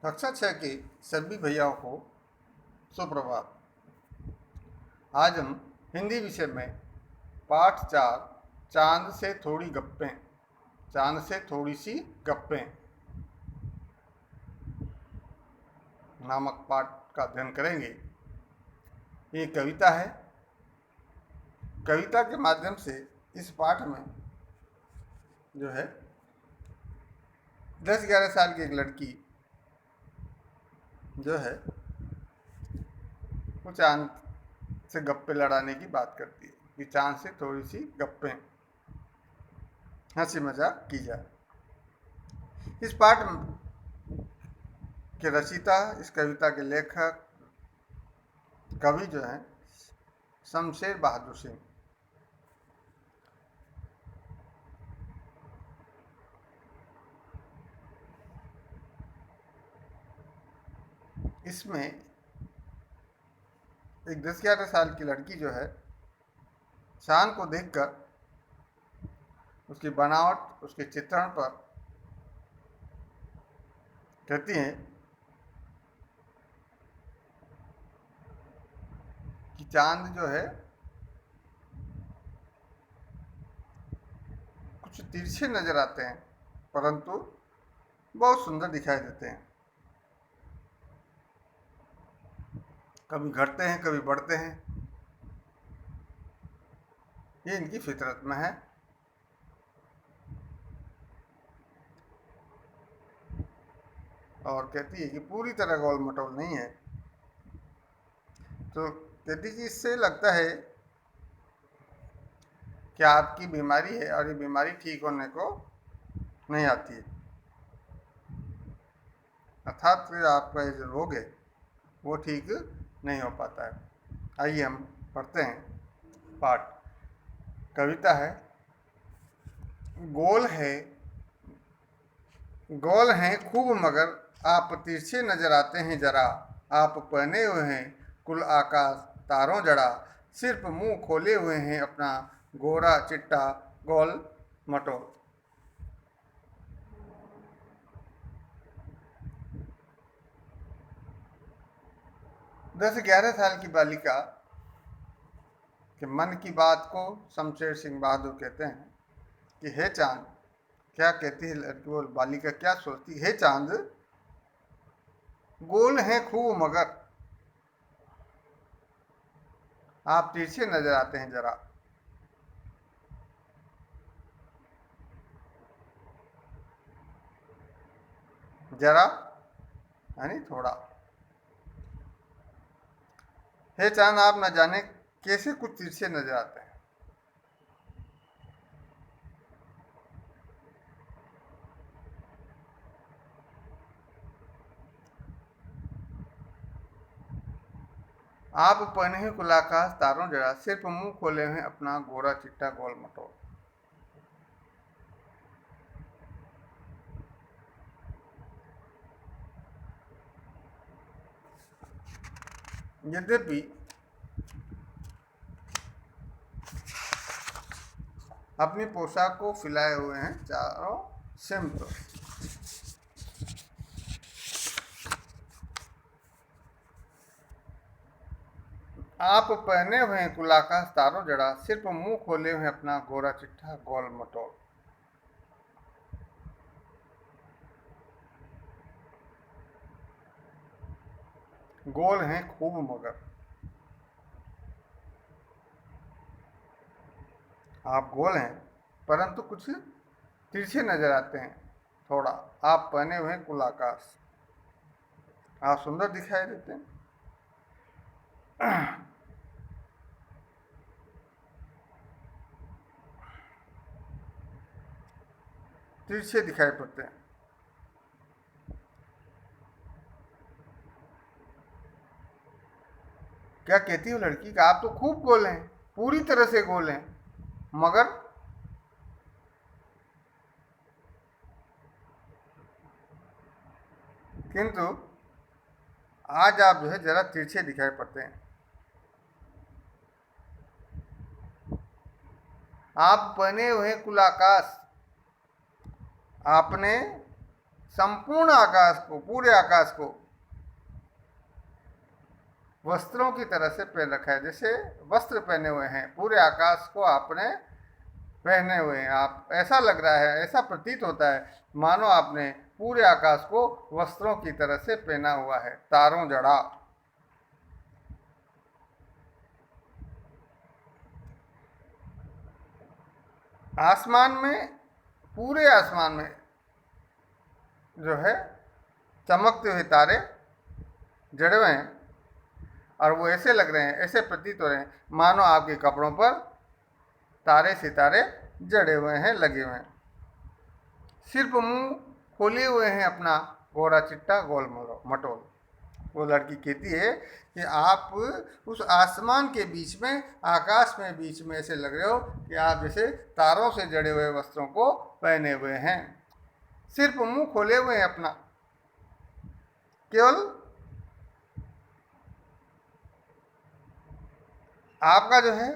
कक्षा 6 के सभी भैयाओं को सुप्रभात। आज हम हिंदी विषय में पाठ 4 चांद से थोड़ी गप्पें चांद से थोड़ी सी गप्पें नामक पाठ का अध्ययन करेंगे। ये कविता है। कविता के माध्यम से इस पाठ में जो है 10-11 साल की एक लड़की जो है वो चांद से गप्पे लड़ाने की बात करती है कि चांद से थोड़ी सी गप्पें हंसी मजाक की जाए। इस पाठ के रचयिता, इस कविता के लेखक कवि जो हैं शमशेर बहादुर सिंह। इसमें एक 10-11 साल की लड़की जो है चांद को देखकर उसकी बनावट, उसके चित्रण पर कहती हैं कि चांद जो है कुछ तिरछे नजर आते हैं परंतु बहुत सुंदर दिखाई देते हैं। कभी घटते हैं, कभी बढ़ते हैं। ये इनकी फितरत में है। और कहती है कि पूरी तरह गोल मटोल नहीं है। तो कहती जी इससे लगता है कि आपकी बीमारी है और ये बीमारी ठीक होने को नहीं आती है, अर्थात आपका ये जो रोग है वो ठीक नहीं हो पाता है। आइए हम पढ़ते हैं पाठ। कविता है। गोल हैं खूब मगर आप तिरछे नजर आते हैं जरा। आप पहने हुए हैं कुल आकाश तारों जड़ा। सिर्फ मुंह खोले हुए हैं अपना गोरा चिट्टा गोल मटोल। 10-11 साल की बालिका के मन की बात को शमशेर सिंह बहादुर कहते हैं कि हे चांद, क्या कहती है लड़की, वो बालिका क्या सोचती है? हे चांद, गोल हैं खूब मगर आप तिरछे नजर आते हैं जरा। जरा यानी थोड़ा। हे चांद, आप न जाने कैसे कुछ तिरछे नजर आते हैं। आप पहने हैं कुल आकाश तारों जड़ा। सिर्फ मुंह खोले हैं अपना गोरा चिट्टा गोल मटोल। यद्यपि अपनी पोशाक को फैलाए हुए हैं चारों सिमत। आप पहने हुए हैं कुल आकाश तारों जड़ा। सिर्फ मुंह खोले हुए अपना गोरा चिट्ठा गोल मटोल। गोल हैं खूब मगर आप गोल हैं परंतु कुछ तिरछे नजर आते हैं थोड़ा। आप पहने हुए हैं कुल आकाश, आप सुंदर दिखाई देते हैं। तिरछे दिखाई पड़ते हैं। क्या कहती है लड़की का? आप तो खूब गोल हैं, पूरी तरह से गोल हैं, मगर किंतु आज आप जो है जरा तिरछे दिखाई पड़ते हैं। आप पहने हुए कुल आकाश, आपने संपूर्ण आकाश को, पूरे आकाश को वस्त्रों की तरह से पहन रखा है। जैसे वस्त्र पहने हुए हैं, पूरे आकाश को आपने पहने हुए हैं। आप, ऐसा लग रहा है, ऐसा प्रतीत होता है मानो आपने पूरे आकाश को वस्त्रों की तरह से पहना हुआ है। तारों जड़ा, आसमान में, पूरे आसमान में जो है चमकते हुए तारे जड़े हुए हैं, और वो ऐसे लग रहे हैं, ऐसे प्रतीत हो रहे हैं मानो आपके कपड़ों पर तारे सितारे जड़े हुए हैं, लगे हुए हैं। सिर्फ मुंह खोले हुए हैं अपना गोरा चिट्टा गोल मटोल। वो लड़की कहती है कि आप उस आसमान के बीच में, आकाश में बीच में ऐसे लग रहे हो कि आप जैसे तारों से जड़े हुए वस्त्रों को पहने हुए हैं। सिर्फ मुंह खोले हुए हैं अपना, केवल आपका जो है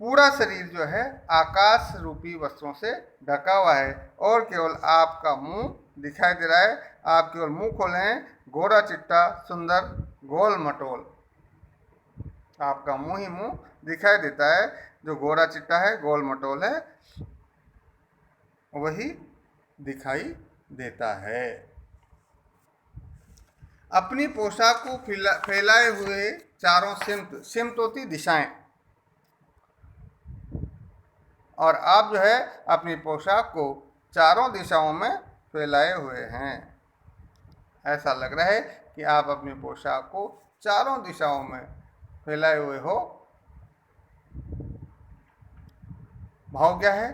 पूरा शरीर जो है आकाश रूपी वस्त्रों से ढका हुआ है, और केवल आपका मुंह दिखाई दे रहा है। आप केवल मुंह खोले हैं, गोरा चिट्टा सुंदर गोल मटोल। आपका मुंह ही मुंह दिखाई देता है, जो गोरा चिट्टा है, गोल मटोल है, वही दिखाई देता है। अपनी पोशाक को फैलाए हुए चारों सिमत, सिमत होती दिशाएं, और आप जो है अपनी पोशाक को चारों दिशाओं में फैलाए हुए हैं। ऐसा लग रहा है कि आप अपनी पोशाक को चारों दिशाओं में फैलाए हुए हो। भाव क्या है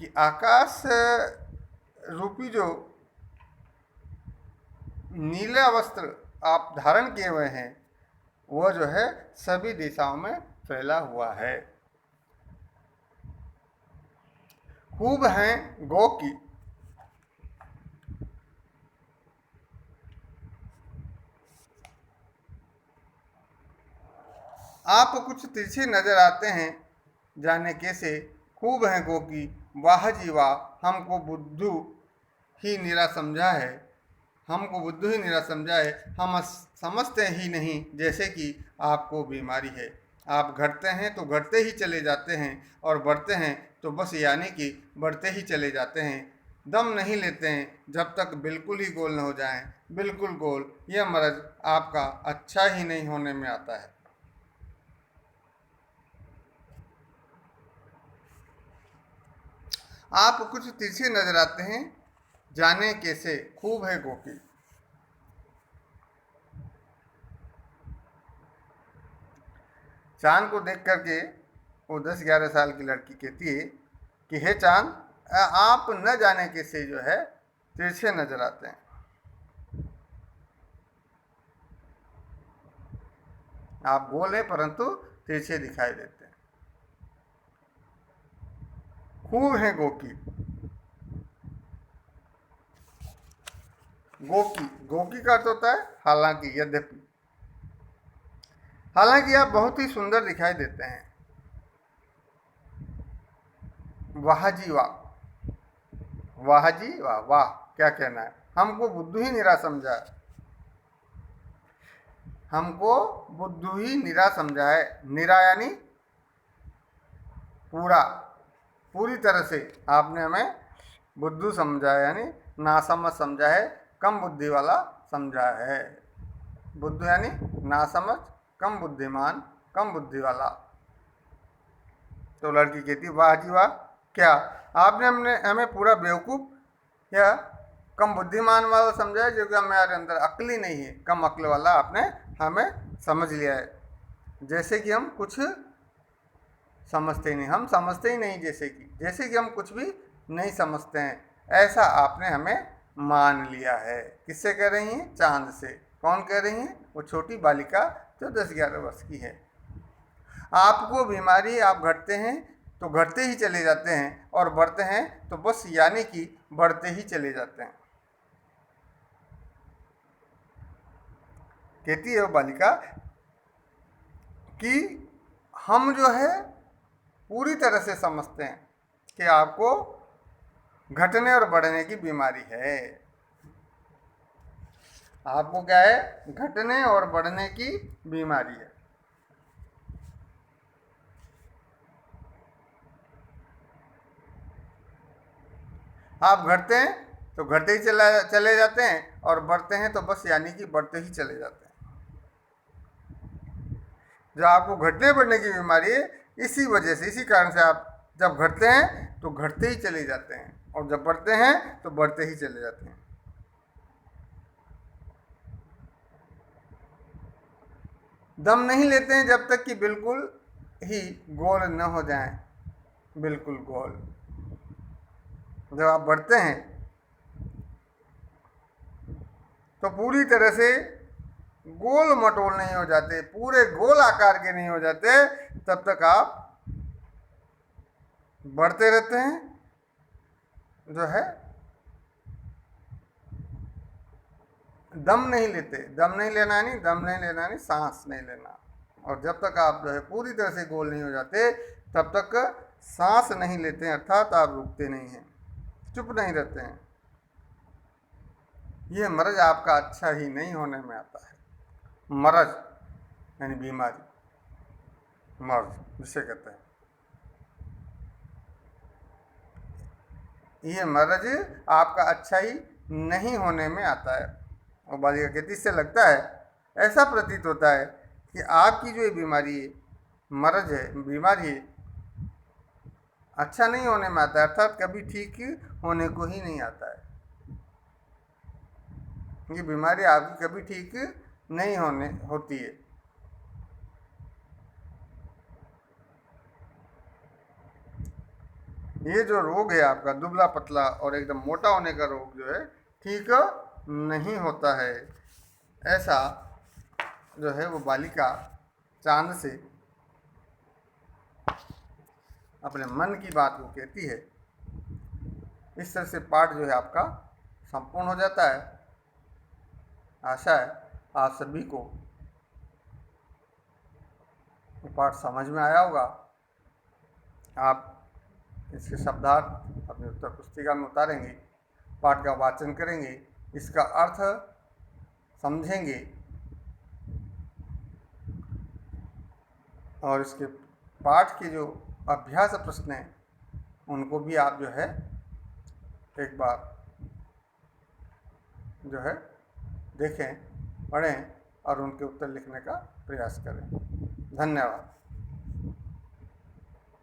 कि आकाश रूपी जो नीला वस्त्र आप धारण किए हुए हैं, वह जो है सभी दिशाओं में फैला हुआ है। खूब हैं गो की, आप कुछ तिरछे नजर आते हैं, जाने कैसे। खूब हैं गो की, वाह जी वाह, हमको बुद्धू ही निरा समझा है, हमको बुद्धू ही निरा समझा है। हम समझते ही नहीं जैसे कि आपको बीमारी है। आप घटते हैं तो घटते ही चले जाते हैं, और बढ़ते हैं तो बस यानी कि बढ़ते ही चले जाते हैं। दम नहीं लेते हैं जब तक बिल्कुल ही गोल न हो जाएं। बिल्कुल गोल, यह मर्ज आपका अच्छा ही नहीं होने में आता है। आप कुछ तिरछे नजर आते हैं, जाने कैसे। खूब है गोकी, चांद को देख करके वो 10-11 साल की लड़की कहती है कि हे चांद, आप न जाने कैसे जो है तिरछे नजर आते हैं। आप गोल हैं परंतु तिरछे दिखाई देते हैं। खूब है गोकी, गोकी, गोकी का अर्थ होता है हालांकि, यद्यपि। हालांकि आप बहुत ही सुंदर दिखाई देते हैं। वाह जी वाह, वाह जी वाह, वाह क्या कहना है। हमको बुद्धू ही निरा समझा है, हमको बुद्धू ही निरा समझा है। निरा यानी पूरा, पूरी तरह से आपने हमें बुद्धू समझा है, यानी नासमझ समझा है, कम बुद्धि वाला समझा है। बुद्धू यानी नासमझ, कम बुद्धिमान, कम बुद्धि वाला। तो लड़की कहती वाह जी वाह, क्या आपने हमें पूरा बेवकूफ़ या कम बुद्धिमान वाला समझा है, जो कि हमारे अंदर अक्ल ही नहीं है। कम अक्ल वाला आपने हमें समझ लिया है, जैसे कि हम कुछ समझते ही नहीं। हम समझते ही नहीं, जैसे कि हम कुछ भी नहीं समझते हैं, ऐसा आपने हमें मान लिया है। किससे कह रही हैं? चांद से। कौन कह रही हैं? वो छोटी बालिका जो 10-11 वर्ष की है। आपको बीमारी, आप घटते हैं तो घटते ही चले जाते हैं, और बढ़ते हैं तो बस यानी कि बढ़ते ही चले जाते हैं। कहती है वो बालिका कि हम जो है पूरी तरह से समझते हैं कि आपको घटने और बढ़ने की बीमारी है। आपको क्या है, घटने और बढ़ने की बीमारी है। आप घटते हैं तो घटते ही चले जाते हैं, और बढ़ते हैं तो बस यानी कि बढ़ते ही चले जाते हैं। जो आपको घटने बढ़ने की बीमारी है, इसी वजह से, इसी कारण से आप जब घटते हैं तो घटते ही चले जाते हैं, और जब बढ़ते हैं तो बढ़ते ही चले जाते हैं। दम नहीं लेते हैं जब तक कि बिल्कुल ही गोल न हो जाएं, बिल्कुल गोल। जब आप बढ़ते हैं तो पूरी तरह से गोल मटोल नहीं हो जाते, पूरे गोल आकार के नहीं हो जाते, तब तक आप बढ़ते रहते हैं। जो है दम नहीं लेते, दम नहीं लेना नहीं, दम नहीं लेना नहीं, सांस नहीं लेना। और जब तक आप जो है पूरी तरह से गोल नहीं हो जाते, तब तक सांस नहीं लेते हैं, अर्थात आप रुकते नहीं हैं, चुप नहीं रहते हैं। यह मर्ज आपका अच्छा ही नहीं होने में आता है। मर्ज यानी बीमारी, मर्ज जिसे कहते हैं, ये मर्ज आपका अच्छा ही नहीं होने में आता है। और बालिका कहती, इससे लगता है, ऐसा प्रतीत होता है कि आपकी जो ये बीमारी है, मर्ज है, बीमारी है, अच्छा नहीं होने में आता है, अर्थात कभी ठीक होने को ही नहीं आता है। ये बीमारी आपकी कभी ठीक नहीं होती है। ये जो रोग है आपका, दुबला पतला और एकदम मोटा होने का रोग जो है, ठीक नहीं होता है। ऐसा जो है वो बालिका चांद से अपने मन की बात को कहती है। इस तरह से पाठ जो है आपका संपूर्ण हो जाता है। आशा है आप सभी को ये पाठ समझ में आया होगा। आप इसके शब्दार्थ अपनी उत्तर पुस्तिका में उतारेंगे, पाठ का वाचन करेंगे, इसका अर्थ समझेंगे, और इसके पाठ के जो अभ्यास प्रश्न हैं उनको भी आप जो है एक बार जो है देखें, पढ़ें और उनके उत्तर लिखने का प्रयास करें। धन्यवाद।